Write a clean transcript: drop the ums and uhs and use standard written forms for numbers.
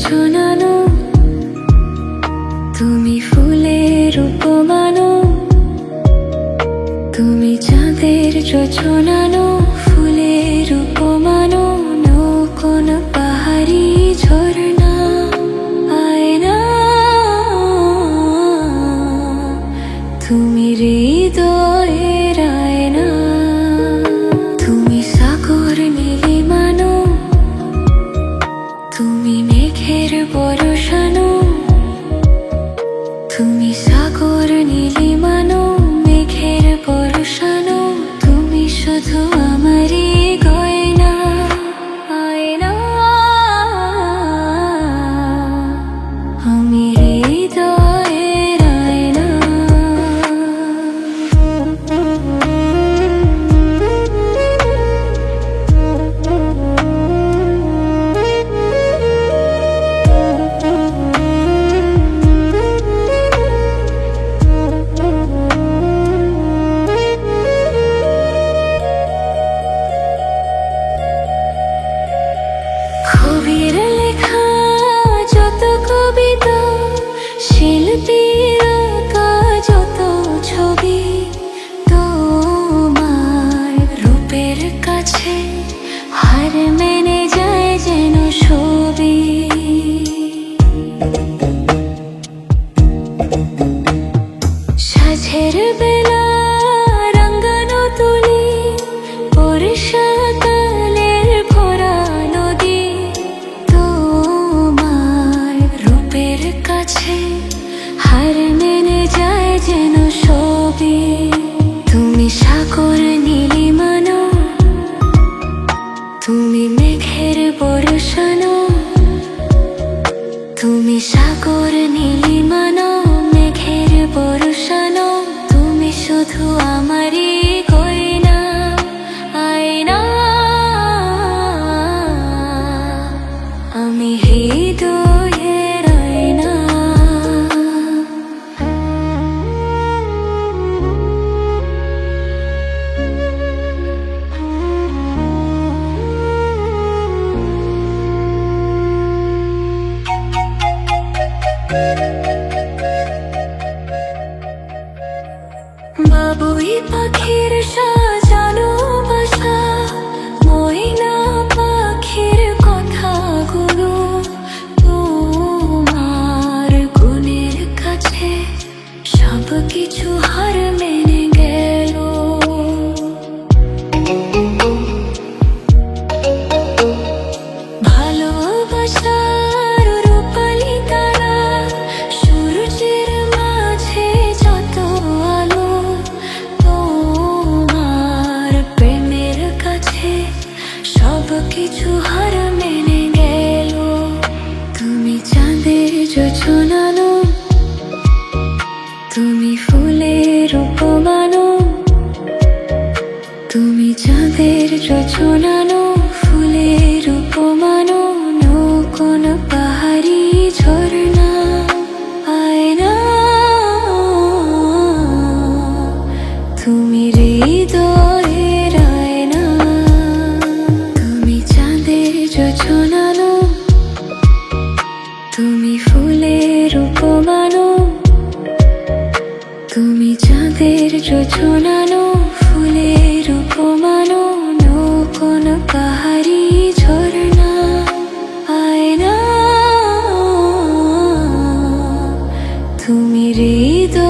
জোছনানো, তুমি ফুলের উপমানো, তুমি চাঁদের জোছনানো, ফুলের উপমানো, কোন পাহাড়ি ঝরনা আয়না, তুমি হৃদয়ের আয়না, তুমি সাগর নীলিমানো, তুমি মেঘের বরসানো, তুমি সাগর নীলিমানো, মেঘের বরসানো, তুমি শুধু আমারই গয়না আয়না, আমি হৃদয়ের আয়না। কবির লেখা যত কবিতা, শিল্পীর আঁকা যত ছবি, তোমার রূপের কাছে হার মেনে যায় যেন ছবি। সাঁঝের বেলা রাঙানো তুলি, বর্ষাকালের ভরা নদী, তোমার রূপের কাছে হার মেনে যায় যেন ছবি। তুমি সাগর নীলিমানো, তুমি মেঘের বরসানো, তুমি সাগর নীলিমানো, মেঘের বরসানো, তুমি শুধু আমারই গয়না আয়না, আমি হৃদয়ের আয়না। বাবুই পাখির সাজানো বাসা, ময়না পাখির কথাগুলো, তোমার গুণের কাছে সব কিছু হার মেনে গেল। ভালোবাসার রূপালি তারা, সূর্যের মাঝে যত আলো, তোমার প্রেমের কাছে সব কিছু হার মেনে গেল। তুমি চাঁদের জোছনানো, তুমি ফুলের উপমানো, তুমি চাঁদের জোছনানো, ফুলের উপমানো, কোন পাহাড়ি ঝরনা আয়না, তুমি হৃদয়ের আয়না। তুমি চাঁদের জোছনানো, তুমি ফুলের উপমানো, তুমি চাঁদের জোছনানো, ফুলের উপমানো, কোন পাহাড়ি ঝরনা আয়না, তুমি হৃদয়।